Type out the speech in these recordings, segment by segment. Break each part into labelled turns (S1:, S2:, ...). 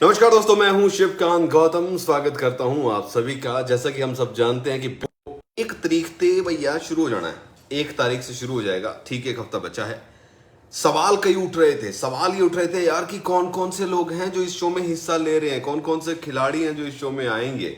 S1: नमस्कार दोस्तों, मैं हूं शिवकांत गौतम। स्वागत करता हूं आप सभी का। जैसा कि हम सब जानते हैं कि 1 तारीख से भैया शुरू हो जाना है। 1 तारीख से शुरू हो जाएगा, ठीक 1 हफ्ता बचा है। सवाल कई उठ रहे थे, सवाल ये उठ रहे थे यार कि कौन कौन से लोग हैं जो इस शो में हिस्सा ले रहे हैं, कौन कौन से खिलाड़ी हैं जो इस शो में आएंगे।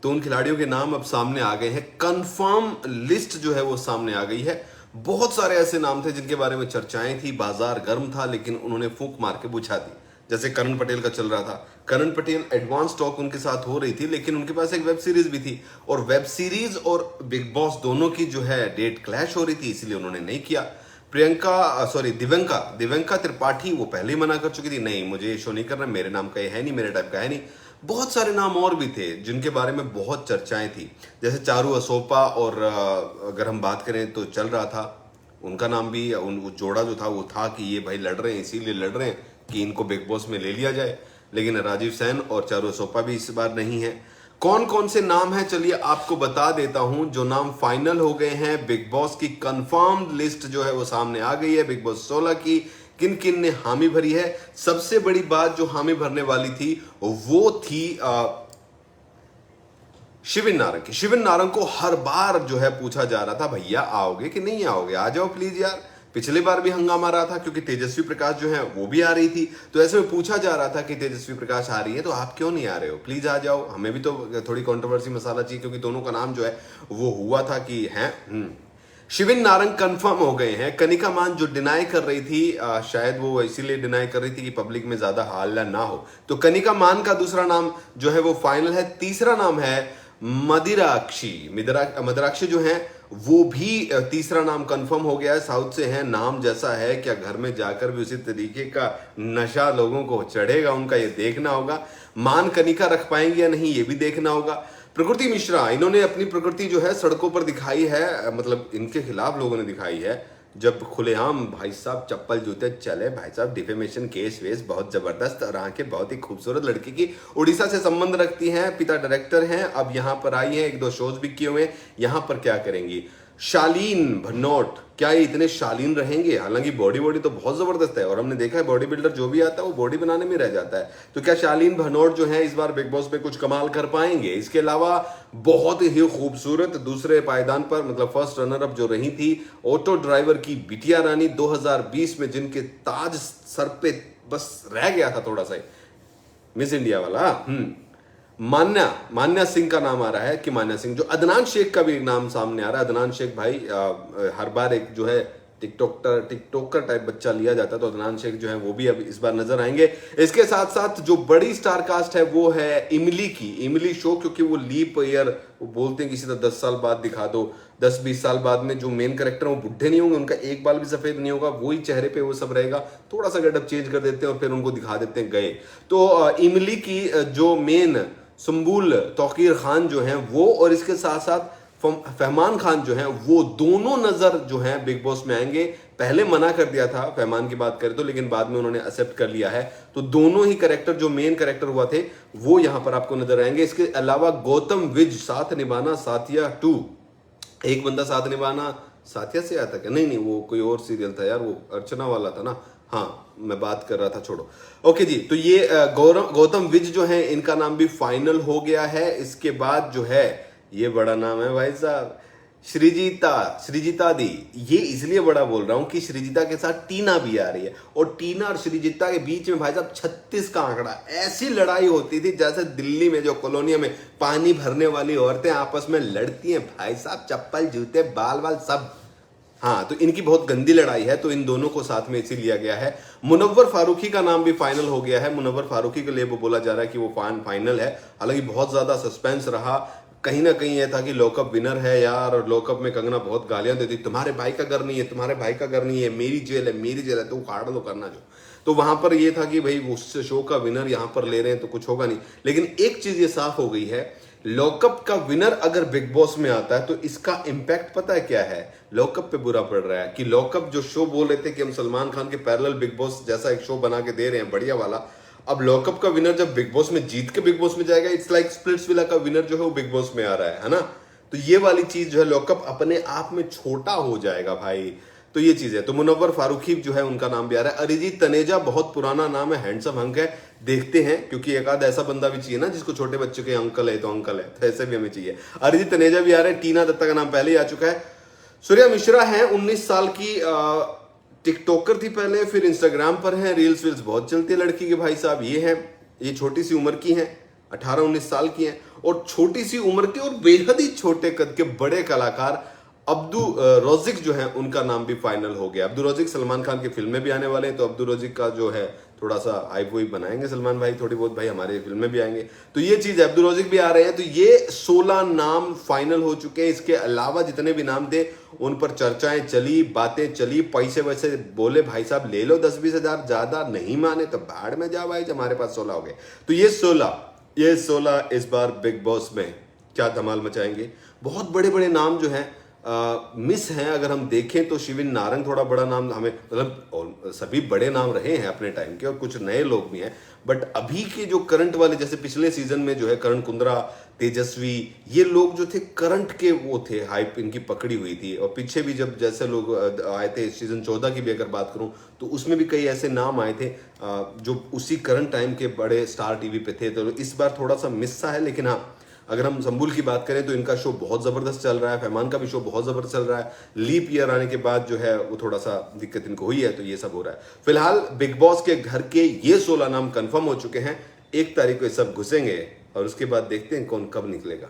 S1: तो उन खिलाड़ियों के नाम अब सामने आ गए हैं। कंफर्म लिस्ट जो है वो सामने आ गई है। बहुत सारे ऐसे नाम थे जिनके बारे में चर्चाएं थी, बाजार गर्म था, लेकिन उन्होंने फूंक मार के बुझा दी। जैसे करण पटेल का चल रहा था। करण पटेल एडवांस टॉक उनके साथ हो रही थी, लेकिन उनके पास एक वेब सीरीज भी थी और वेब सीरीज और बिग बॉस दोनों की जो है डेट क्लैश हो रही थी, इसलिए उन्होंने नहीं किया। दिव्यंका त्रिपाठी वो पहले ही मना कर चुकी थी, नहीं मुझे ये शो नहीं करना, मेरे नाम का ये है नहीं, मेरे टाइप का है नहीं। बहुत सारे नाम और भी थे जिनके बारे में बहुत चर्चाएं थी, जैसे चारू असोपा, और अगर हम बात करें तो चल रहा था उनका नाम भी। वो जोड़ा जो था वो था कि ये भाई लड़ रहे हैं, इसीलिए लड़ रहे हैं कि इनको बिग बॉस में ले लिया जाए। लेकिन राजीव सेन और चारू असोपा भी इस बार नहीं है। कौन कौन से नाम हैं चलिए आपको बता देता हूं। जो नाम फाइनल हो गए हैं, बिग बॉस की कंफर्म लिस्ट जो है वो सामने आ गई है, बिग बॉस 16 की। किन किन ने हामी भरी है? सबसे बड़ी बात जो हामी भरने वाली थी वो थी शिविन नारंग की। शिविन नारंग को हर बार जो है पूछा जा रहा था, भैया आओगे कि नहीं आओगे, आ जाओ प्लीज यार। पिछली बार भी हंगामा रहा था क्योंकि तेजस्वी प्रकाश जो है वो भी आ रही थी, तो ऐसे में पूछा जा रहा था कि तेजस्वी प्रकाश आ रही है तो आप क्यों नहीं आ रहे हो, प्लीज आ जाओ। हमें भी तो थोड़ी कंट्रोवर्सी मसाला चाहिए, क्योंकि दोनों का नाम जो है वो हुआ था कि है। शिविन नारंग कंफर्म हो गए हैं। कनिका मान जो डिनाई कर रही थी, शायद वो इसीलिए डिनाई कर रही थी कि पब्लिक में ज्यादा हल्ला ना हो, तो कनिका मान का दूसरा नाम जो है वो फाइनल है। तीसरा नाम है मदिराक्षी जो है वो भी तीसरा नाम कंफर्म हो गया है। साउथ से है, नाम जैसा है, क्या घर में जाकर भी उसी तरीके का नशा लोगों को चढ़ेगा उनका, ये देखना होगा। मान कनिका रख पाएंगे या नहीं, ये भी देखना होगा। प्रकृति मिश्रा, इन्होंने अपनी प्रकृति जो है सड़कों पर दिखाई है, मतलब इनके खिलाफ लोगों ने दिखाई है, जब खुलेआम भाई साहब चप्पल जूते चले, भाई साहब डिफेमेशन केस वेस बहुत जबरदस्त। और आंखें बहुत ही खूबसूरत लड़की की, उड़ीसा से संबंध रखती हैं, पिता डायरेक्टर हैं, अब यहाँ पर आई हैं, 1-2 शोज भी किए हुए हैं। यहाँ पर क्या करेंगी? शालीन भनोट, क्या ये इतने शालीन रहेंगे? हालांकि बॉडी तो बहुत जबरदस्त है, और हमने देखा है बॉडी बिल्डर जो भी आता है वो बॉडी बनाने में रह जाता है। तो क्या शालीन भनोट जो है इस बार बिग बॉस पे कुछ कमाल कर पाएंगे? इसके अलावा बहुत ही खूबसूरत दूसरे पायदान पर, मतलब फर्स्ट रनर अप जो रही थी, ऑटो ड्राइवर की बिटिया रानी 2020 में, जिनके ताज सर पे बस रह गया था थोड़ा सा, मिस इंडिया वाला। मान्या सिंह का नाम आ रहा है कि मान्या सिंह, जो अदनान शेख का भी नाम सामने आ रहा है। अदनान शेख भाई, हर बार एक जो है टिकटॉकर टाइप बच्चा लिया जाता है, तो अदनान शेख जो है वो भी अब इस बार नजर आएंगे। इसके साथ साथ जो बड़ी स्टार कास्ट है वो है इमली की। इमली शो, क्योंकि वो लीप ईयर, वो बोलते हैं किसी तरह 10 साल बाद दिखा दो, 10-20 साल बाद में जो मेन कैरेक्टर है वो बुढ़े नहीं होंगे, उनका एक बाल भी सफेद नहीं होगा, वही चेहरे पे वो सब रहेगा, थोड़ा सा गेटअप चेंज कर देते हैं और फिर उनको दिखा देते हैं गए। तो इमली की जो मेन सुम्बुल तौकीर खान जो हैं वो, और इसके साथ साथ फहमान खान जो हैं वो, दोनों नजर जो हैं बिग बॉस में आएंगे। पहले मना कर दिया था फहमान की बात करें तो, लेकिन बाद में उन्होंने एक्सेप्ट कर लिया है। तो दोनों ही कैरेक्टर जो मेन कैरेक्टर हुआ थे वो यहां पर आपको नजर आएंगे। इसके अलावा गौतम विज, साथ निभाना साथिया 2, एक बंदा साथ निभाना साथिया से आता क्या, नहीं वो कोई और सीरियल था यार, वो अर्चना वाला था ना। हाँ, मैं बात कर रहा था, छोड़ो। ओके जी, तो ये गौतम विज जो है इनका नाम भी फाइनल हो गया है। इसके बाद जो है, ये बड़ा नाम है भाई साहब, श्रीजीता दी। ये इसलिए बड़ा बोल रहा हूं कि श्रीजीता के साथ टीना भी आ रही है, और टीना और श्रीजीता के बीच में भाई साहब 36 का आंकड़ा। ऐसी लड़ाई होती थी जैसे दिल्ली में जो कॉलोनिया में पानी भरने वाली औरतें आपस में लड़ती हैं, भाई साहब चप्पल जूते बाल बाल सब। हाँ, तो इनकी बहुत गंदी लड़ाई है, तो इन दोनों को साथ में इसी लिया गया है। मुनव्वर फारूकी का नाम भी फाइनल हो गया है। मुनव्वर फारूकी के लिए वो बोला जा रहा है कि वो फाइनल है। हालांकि बहुत ज्यादा सस्पेंस रहा, कहीं ना कहीं यह था कि लॉकअप विनर है यार, और लॉकअप में कंगना बहुत गालियां देती, तुम्हारे भाई का घर नहीं है, तुम्हारे भाई का घर नहीं है, मेरी जेल है, तो उखाड़ लो करना जो। तो वहां पर यह था कि भाई उस शो का विनर यहां पर ले रहे हैं तो कुछ होगा नहीं। लेकिन एक चीज ये साफ हो गई है, लॉकअप का विनर अगर बिग बॉस में आता है तो इसका इंपैक्ट पता है क्या है? लॉकअप पे बुरा पड़ रहा है। कि लॉकअप जो शो बोल रहे थे कि हम सलमान खान के पैरेलल बिग बॉस जैसा एक शो बना के दे रहे हैं बढ़िया वाला, अब लॉकअप का विनर जब बिग बॉस में जीत के बिग बॉस में जाएगा, इट्स लाइक स्प्लिट्सविला का विनर जो है वो बिग बॉस में आ रहा है ना। तो ये वाली चीज जो है, लॉकअप अपने आप में छोटा हो जाएगा भाई। तो ये चीज है। तो मुनव्वर फारूकी जो है उनका नाम भी आ रहा है। अरिजीत तनेजा बहुत पुराना नाम है, हैंडसम हंक है, देखते हैं, क्योंकि एक आध ऐसा बंदा भी चाहिए ना जिसको छोटे बच्चों के अंकल है तो अंकल है, तो ऐसे भी हमें चाहिए। अरिजीत तनेजा भी आ रहे हैं। टीना दत्ता का नाम पहले ही आ चुका है। सूर्या मिश्रा है, 19 साल की टिकटॉकर थी पहले, फिर इंस्टाग्राम पर है, रील्स वील्स बहुत चलती है लड़की के भाई साहब। ये छोटी सी उम्र की है, 18-19 साल की हैं, और छोटी सी उम्र के और बेहद ही छोटे कद के बड़े कलाकार अब्दू रोजिक जो है उनका नाम भी फाइनल हो गया। अब्दू रोजिक सलमान खान की फिल्म में भी आने वाले हैं, तो अब्दू रोजिक का जो है थोड़ा सा हाइप वही बनाएंगे सलमान भाई, थोड़ी बहुत भाई हमारे फिल्म में भी आएंगे, तो ये चीज है। अब्दू रोजिक भी आ रहे हैं, तो ये 16 नाम फाइनल हो चुके हैं। इसके अलावा जितने भी नाम थे उन पर चर्चाएं चली, बातें चली, पैसे वैसे बोले भाई साहब ले लो 10-20 हजार, ज्यादा नहीं माने तो बाढ़ में जा भाई, हमारे पास 16 हो गए। तो ये 16 इस बार बिग बॉस में क्या धमाल मचाएंगे। बहुत बड़े बड़े नाम जो हैं मिस हैं। अगर हम देखें तो शिविन नारंग थोड़ा बड़ा नाम हमें, मतलब सभी बड़े नाम रहे हैं अपने टाइम के, और कुछ नए लोग भी हैं, बट अभी के जो करंट वाले, जैसे पिछले सीजन में जो है करण कुंद्रा, तेजस्वी, ये लोग जो थे करंट के वो थे, हाइप इनकी पकड़ी हुई थी। और पीछे भी जब जैसे लोग आए थे, सीजन 14 की भी अगर बात करूं तो उसमें भी कई ऐसे नाम आए थे जो उसी करंट टाइम के बड़े स्टार टीवी पे थे। तो इस बार थोड़ा सा मिस सा है। लेकिन हाँ, अगर हम संबुल की बात करें तो इनका शो बहुत जबरदस्त चल रहा है, फैमान का भी शो बहुत जबरदस्त चल रहा है। लीप ईयर आने के बाद जो है वो थोड़ा सा दिक्कत इनको हुई है, तो ये सब हो रहा है। फिलहाल बिग बॉस के घर के ये 16 नाम कंफर्म हो चुके हैं। 1 तारीख को ये सब घुसेंगे और उसके बाद देखते हैं कौन कब निकलेगा।